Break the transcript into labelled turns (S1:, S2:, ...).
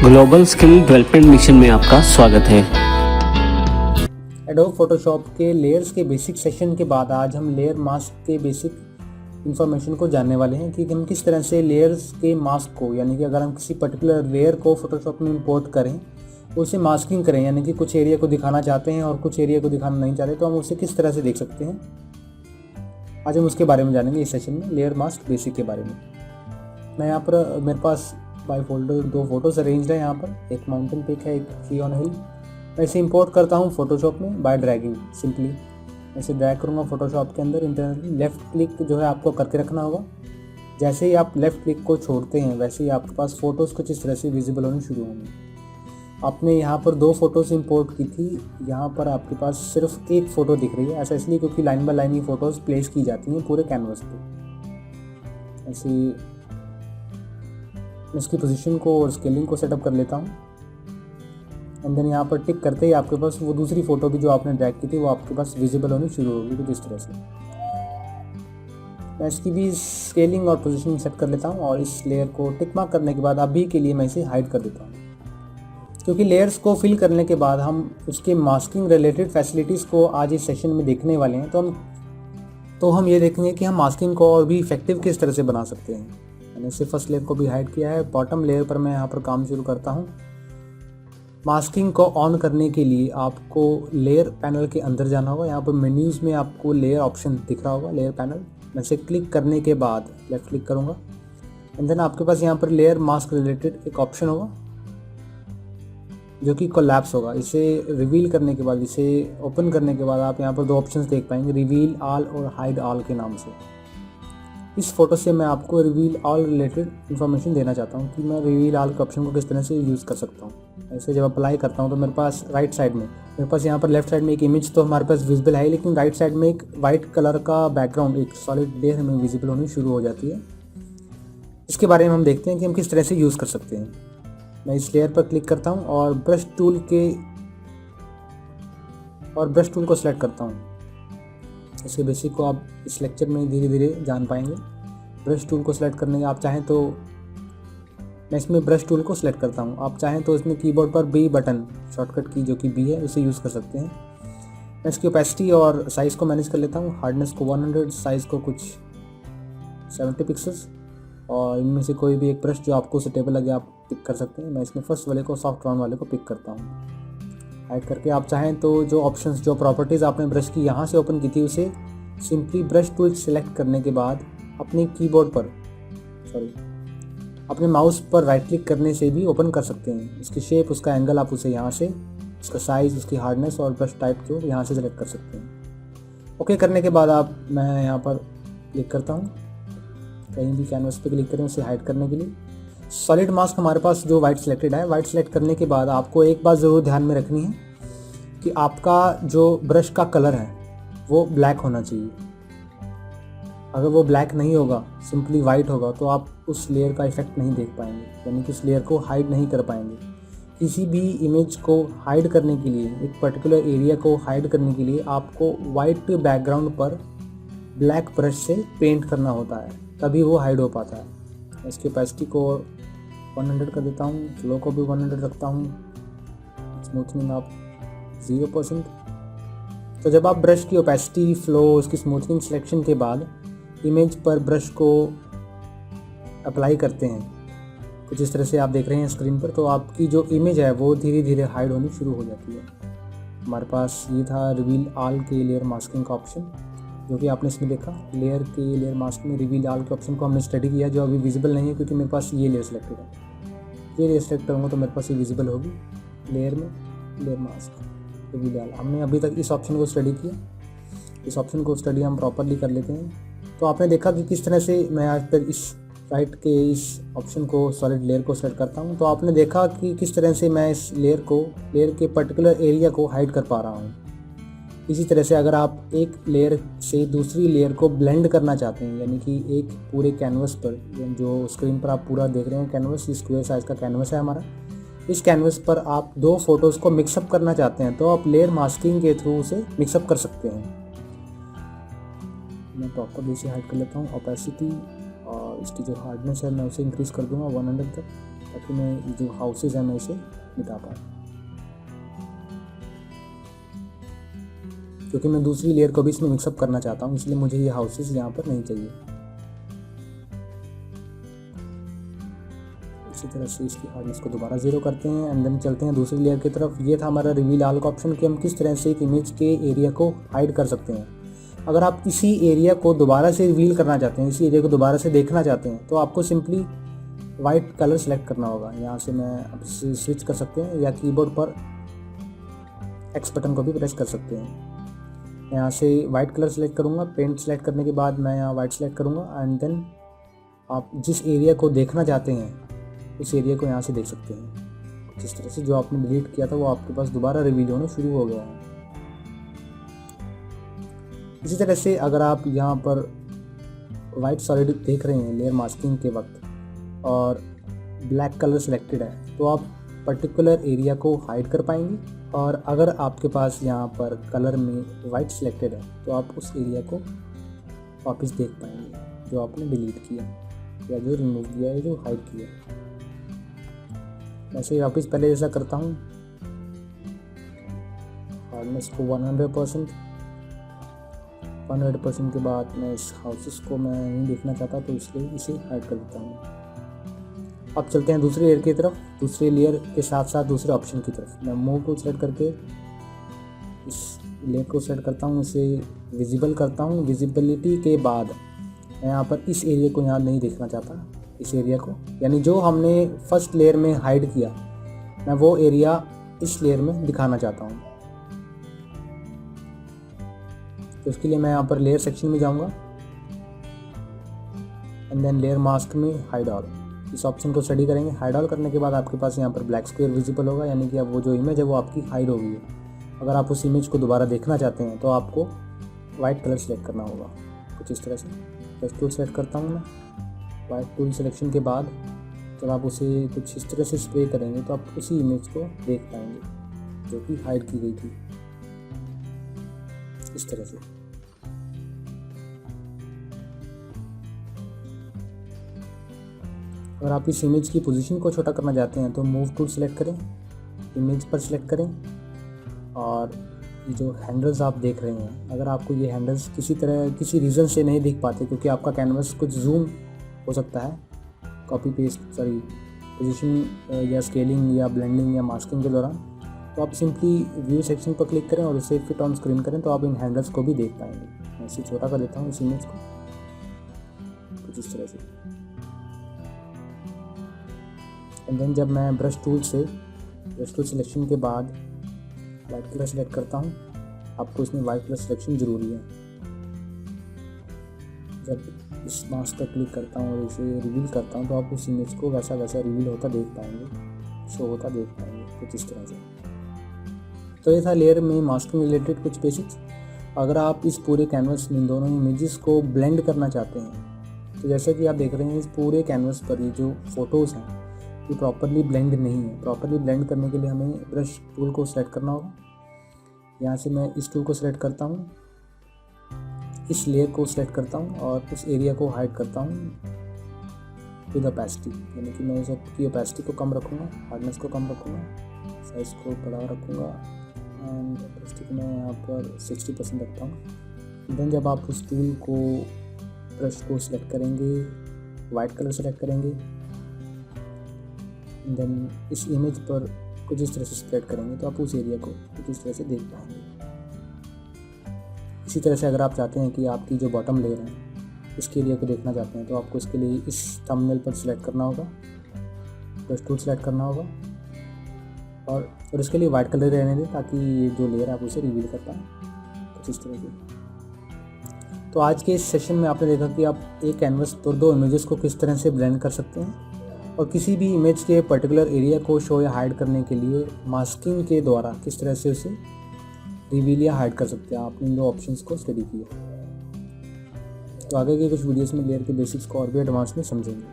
S1: Global skill development mission में आपका स्वागत है।
S2: एडोब फोटोशॉप के लेयर्स के बेसिक सेशन के बाद आज हम लेयर मास्क के बेसिक इन्फॉर्मेशन को जानने वाले हैं कि हम किस तरह से लेयर्स के मास्क को, यानी कि अगर हम किसी पर्टिकुलर लेयर को फोटोशॉप में इंपोर्ट करें, उसे मास्किंग करें, यानी कि कुछ एरिया को दिखाना चाहते हैं और कुछ एरिया को दिखाना नहीं चाहते, तो हम उसे किस तरह से देख सकते हैं। आज हम उसके बारे में जानेंगे इस सेशन में, लेयर मास्क बेसिक के बारे में। मैं यहाँ पर मेरे पास बाय फोल्डर 2 फोटोज अरेंज्ड है। यहाँ पर एक माउंटेन पिक है, एक ट्री ऑन हिल। मैं इसे इंपोर्ट करता हूँ फोटोशॉप में बाय ड्रैगिंग। सिंपली ऐसे ड्रैग करूँगा फोटोशॉप के अंदर। इंटरनली लेफ़्ट क्लिक जो है आपको करके रखना होगा। जैसे ही आप लेफ़्ट क्लिक को छोड़ते हैं वैसे ही आपके पास फ़ोटोज़ कुछ इस तरह से विजिबल होने शुरू होंगे। आपने यहाँ पर 2 फोटोज़ इंपोर्ट की थी, यहाँ पर आपके पास सिर्फ एक फ़ोटो दिख रही है। ऐसा इसलिए क्योंकि line by line he photos place की जाती हैं पूरे कैनवस पे। ऐसी इसकी पोजीशन को और स्केलिंग को सेटअप कर लेता हूँ। एंड देन यहाँ पर टिक करते ही आपके पास वो दूसरी फ़ोटो भी जो आपने ड्रैग की थी वो आपके पास विजिबल होनी शुरू होगी कुछ इस तरह से। मैं इसकी भी स्केलिंग और पोजीशनिंग सेट कर लेता हूँ और इस लेयर को टिक मार्क करने के बाद अभी के लिए मैं इसे हाइड कर देता हूँ, क्योंकि लेयर्स को फिल करने के बाद हम उसके मास्किंग रिलेटेड फैसिलिटीज़ को आज इस सेशन में देखने वाले हैं। तो हम ये देखेंगे कि हम मास्किंग को और भी इफेक्टिव किस तरह से बना सकते हैं। मैंने इसे फर्स्ट लेयर को भी हाइड किया है। बॉटम लेयर पर मैं यहाँ पर काम शुरू करता हूँ। मास्किंग को ऑन करने के लिए आपको लेयर पैनल के अंदर जाना होगा। यहाँ पर मेन्यूज़ में आपको लेयर ऑप्शन दिख रहा होगा, लेयर पैनल। मैं इसे क्लिक करने के बाद लेफ्ट क्लिक करूँगा एंड देन आपके पास यहाँ पर लेयर मास्क रिलेटेड एक ऑप्शन होगा जो कि कोलैप्स होगा। इसे रिवील करने के बाद, इसे ओपन करने के बाद आप यहाँ पर 2 ऑप्शंस देख पाएंगे, रिवील ऑल और हाइड ऑल के नाम से। इस फोटो से मैं आपको रिवील ऑल रिलेटेड इन्फॉर्मेशन देना चाहता हूँ कि मैं रिवील ऑल के ऑप्शन को किस तरह से यूज़ कर सकता हूँ। ऐसे जब अप्लाई करता हूँ तो मेरे पास राइट साइड में, मेरे पास यहाँ पर लेफ्ट साइड में एक इमेज तो हमारे पास विजिबल है, लेकिन राइट साइड में एक वाइट कलर का बैकग्राउंड, एक सॉलिड लेयर हमें विजिबल होनी शुरू हो जाती है। इसके बारे में हम देखते हैं कि हम किस तरह से यूज़ कर सकते हैं। मैं इस लेयर पर क्लिक करता हूँ और ब्रश टूल को सिलेक्ट करता हूँ। इसके बेसिक को आप इस लेक्चर में धीरे धीरे जान पाएंगे। ब्रश टूल को सिलेक्ट करने आप चाहें तो मैं इसमें ब्रश टूल को सिलेक्ट करता हूं। आप चाहें तो इसमें कीबोर्ड पर बी बटन, शॉर्टकट की जो कि बी है, उसे यूज़ कर सकते हैं। मैं इसकी ओपेसिटी और साइज़ को मैनेज कर लेता हूं। हार्डनेस को 100, साइज़ को कुछ 70 पिक्सल्स, और इनमें से कोई भी एक ब्रश जो आपको सुटेबल लगे आप पिक कर सकते हैं। मैं इसमें फर्स्ट वाले को, सॉफ्ट राउंड वाले को पिक करता हूँ। हाइड करके आप चाहें तो जो ऑप्शंस, जो प्रॉपर्टीज़ आपने ब्रश की यहाँ से ओपन की थी, उसे सिंपली ब्रश टूल सेलेक्ट करने के बाद अपने कीबोर्ड पर, अपने माउस पर राइट क्लिक करने से भी ओपन कर सकते हैं। उसकी शेप, उसका एंगल आप उसे यहाँ से, उसका साइज़, उसकी हार्डनेस और ब्रश टाइप को यहाँ से सेलेक्ट कर सकते हैं। ओके करने के बाद मैं यहाँ पर क्लिक करता हूँ, कहीं भी कैनवस पे क्लिक करें उसे हाइड करने के लिए। सॉलिड मास्क हमारे पास जो वाइट सिलेक्टेड है, वाइट सेलेक्ट करने के बाद आपको एक बात ज़रूर ध्यान में रखनी है कि आपका जो ब्रश का कलर है वो ब्लैक होना चाहिए। अगर वो ब्लैक नहीं होगा, सिंपली वाइट होगा, तो आप उस लेयर का इफेक्ट नहीं देख पाएंगे, यानी कि उस लेयर को हाइड नहीं कर पाएंगे। किसी भी इमेज को हाइड करने के लिए, एक पर्टिकुलर एरिया को हाइड करने के लिए आपको वाइट बैकग्राउंड पर ब्लैक ब्रश से पेंट करना होता है, तभी वो हाइड हो पाता है। इसकी ओपेसिटी को 100 कर देता हूँ, फ्लो को भी 100 रखता हूँ, स्मूथनिंग आप 0%। तो जब आप ब्रश की ओपेसिटी, फ्लो, उसकी स्मूथनिंग सिलेक्शन के बाद इमेज पर ब्रश को अप्लाई करते हैं, कुछ इस तरह से आप देख रहे हैं स्क्रीन पर, तो आपकी जो इमेज है वो धीरे धीरे हाइड होनी शुरू हो जाती है। हमारे पास ये था रिवील ऑल के लेयर मास्किंग का ऑप्शन, जो कि आपने इसमें देखा। लेयर मास्क में रिवील ऑल के ऑप्शन को हमने स्टडी किया, जो अभी विजिबल नहीं है क्योंकि मेरे पास ये लेयर सेलेक्टेड है। ये लेयर सेलेक्ट करूँगा तो मेरे पास ये विजिबल होगी लेयर में, लेयर मास्क रिवील ऑल। हमने अभी तक इस ऑप्शन को स्टडी किया, इस ऑप्शन को स्टडी हम प्रॉपरली कर लेते हैं। तो आपने देखा कि किस तरह से मैं आज पर इस राइट के इस ऑप्शन को, सॉलिड लेयर को सेलेक्ट करता हूँ, तो आपने देखा कि किस तरह से मैं इस लेयर के पर्टिकुलर एरिया को हाइड कर पा रहा हूँ। इसी तरह से अगर आप एक लेयर से दूसरी लेयर को ब्लेंड करना चाहते हैं, यानी कि एक पूरे कैनवस पर, जो स्क्रीन पर आप पूरा देख रहे हैं कैनवस, स्क्वायर साइज़ का कैनवस है हमारा, इस कैनवस पर आप 2 फोटोज़ को मिक्सअप करना चाहते हैं तो आप लेयर मास्किंग के थ्रू उसे मिक्सअप कर सकते हैं। मैं प्रॉपर इसे हाइड कर लेता हूँ, ओपेसिटी और और इसकी जो हार्डनेस है मैं उसे इंक्रीज़ कर दूंगा 100 तक, ताकि मैं ये जो हाउसेज हैं मैं इसे मिटा पाऊँ, क्योंकि मैं दूसरी लेयर को भी इसमें मिक्सअप करना चाहता हूँ, इसलिए मुझे ये हाउसेज यहाँ पर नहीं चाहिए। इसी तरह से इसकी हार्डनेस को दोबारा 0 करते हैं एंड देन चलते हैं दूसरी लेयर की तरफ। ये था हमारा रिवील ऑल का ऑप्शन कि हम किस तरह से एक इमेज के एरिया को हाइड कर सकते हैं। अगर आप इसी एरिया को दोबारा से रिवील करना चाहते हैं, इसी एरिया को दोबारा से देखना चाहते हैं, तो आपको सिंपली वाइट कलर सेलेक्ट करना होगा। यहाँ से मैं अब इसे स्विच कर सकते हैं या कीबोर्ड पर एक्स बटन को भी प्रेस कर सकते हैं। यहाँ से वाइट कलर सेलेक्ट करूँगा, पेंट सेलेक्ट करने के बाद मैं यहाँ वाइट सेलेक्ट करूँगा एंड देन आप जिस एरिया को देखना चाहते हैं उस एरिया को यहाँ से देख सकते हैं। जिस तरह से जो आपने डिलीट किया था वो आपके पास दोबारा रिवील होना शुरू हो गया है। इसी तरह से अगर आप यहाँ पर वाइट सॉलिड देख रहे हैं लेयर मास्किंग के वक्त और ब्लैक कलर सिलेक्टेड है, तो आप पर्टिकुलर एरिया को हाइड कर पाएंगे। और अगर आपके पास यहाँ पर कलर में वाइट सिलेक्टेड है तो आप उस एरिया को वापस देख पाएंगे जो आपने डिलीट किया या जो रिमूव किया है, जो हाइड किया। वैसे वापस पहले जैसा करता हूँ, हार्डनेस को 100% के बाद मैं इस हाउसेस को मैं नहीं देखना चाहता, तो इसलिए इसे हाइड कर देता हूँ। अब चलते हैं दूसरी लेयर की तरफ। दूसरी लेयर के साथ साथ दूसरे ऑप्शन की तरफ मैं मूव को सेलेक्ट करके इस लेयर को सेलेक्ट करता हूँ, इसे विजिबल करता हूँ। विजिबिलिटी के बाद मैं यहाँ पर इस एरिया को यहाँ नहीं देखना चाहता, इस एरिया को, यानी जो हमने फर्स्ट लेयर में हाइड किया मैं वो एरिया इस लेयर में दिखाना चाहता हूँ। तो उसके लिए मैं यहाँ पर लेयर सेक्शन में जाऊँगा एंड देन लेयर मास्क में हाइड ऑल, इस ऑप्शन को स्टडी करेंगे। हाइड ऑल करने के बाद आपके पास यहाँ पर ब्लैक स्क्वायर विजिबल होगा, यानी कि अब वो जो इमेज है वो आपकी हाइड हो गई है। अगर आप उस इमेज को दोबारा देखना चाहते हैं तो आपको वाइट कलर सेलेक्ट करना होगा, कुछ इस तरह से। ब्रश टूल सेलेक्ट करता हूँ मैं। वाइट टूल सिलेक्शन के बाद जब आप उसे कुछ इस तरह से स्प्रे करेंगे तो आप उसी इमेज को देख पाएंगे जो कि हाइड की गई थी, इस तरह से। अगर आप इस इमेज की पोजीशन को छोटा करना चाहते हैं तो मूव टूल सेलेक्ट करें, इमेज पर सेलेक्ट करें और ये जो हैंडल्स आप देख रहे हैं, अगर आपको ये हैंडल्स किसी रीज़न से नहीं दिख पाते क्योंकि आपका कैनवस कुछ जूम हो सकता है कॉपी पेस्ट पोजीशन या स्केलिंग या ब्लेंडिंग या मास्किंग के दौरान, तो आप सिंपली व्यू सेक्शन पर क्लिक करें और इसे फिट ऑन स्क्रीन करें तो आप इन हैंडल्स को भी देख पाएंगे। मैं इसे छोटा कर देता हूँ इस इमेज को, कुछ इस तरह से। एंड देन जब मैं ब्रश टूल सिलेक्शन के बाद वाइट कलर सेलेक्ट करता हूँ, आपको इसमें वाइट कलर सिलेक्शन ज़रूरी है। जब इस मास्क पर क्लिक करता हूँ और इसे रिवील करता हूँ तो आप उस इमेज को वैसा रिवील होता देख पाएंगे, शो होता देख पाएंगे, कुछ इस तरह से। तो ये था लेयर में मास्किंग रिलेटेड कुछ बेसिक्स। अगर आप इस पूरे कैनवस में इन दोनों इमेजेस को ब्लेंड करना चाहते हैं तो जैसा कि आप देख रहे हैं इस पूरे कैनवस पर ये जो फ़ोटोज़ हैं ये प्रॉपरली ब्लेंड नहीं है। प्रॉपरली ब्लेंड करने के लिए हमें ब्रश टूल को सेलेक्ट करना होगा। यहाँ से मैं इस टूल को सेलेक्ट करता हूँ, इस लेयर को सेलेक्ट करता हूँ और उस एरिया को हाइड करता हूँ विद ओपेसिटी, यानी कि मैं इसकी ओपेसिटी को कम रखूँगा, हार्डनेस को कम रखूँगा, साइज़ को बड़ा रखूँगा एंड ओपेसिटी को मैं यहाँ पर 60% रखता हूँ। देन जब आप उस टूल को ब्रश को सिलेक्ट करेंगे, वाइट कलर सेलेक्ट करेंगे, देन इस इमेज पर कुछ इस तरह से स्प्रेड करेंगे तो आप उस एरिया को कुछ इस तरह से देख पाएंगे। इसी तरह से अगर आप चाहते हैं कि आपकी जो बॉटम लेयर है इसके एरिया को देखना चाहते हैं तो आपको इसके लिए इस थंबनेल पर सिलेक्ट करना होगा, ब्रश टूल सेलेक्ट करना होगा और इसके लिए वाइट कलर रहने दें ताकि ये जो लेयर आप उसे रिवील कर पाएँ, कुछ इस तरह से। तो आज के इस सेशन में आपने देखा कि आप एक कैनवस पर दो इमेजेस को किस तरह से ब्लेंड कर सकते हैं और किसी भी इमेज के पर्टिकुलर एरिया को शो या हाइड करने के लिए मास्किंग के द्वारा किस तरह से उसे रिवील या हाइड कर सकते हैं। आपने इन दो ऑप्शंस को स्टडी किया। तो आगे के कुछ वीडियोस में लेयर के बेसिक्स को और भी एडवांस में समझेंगे।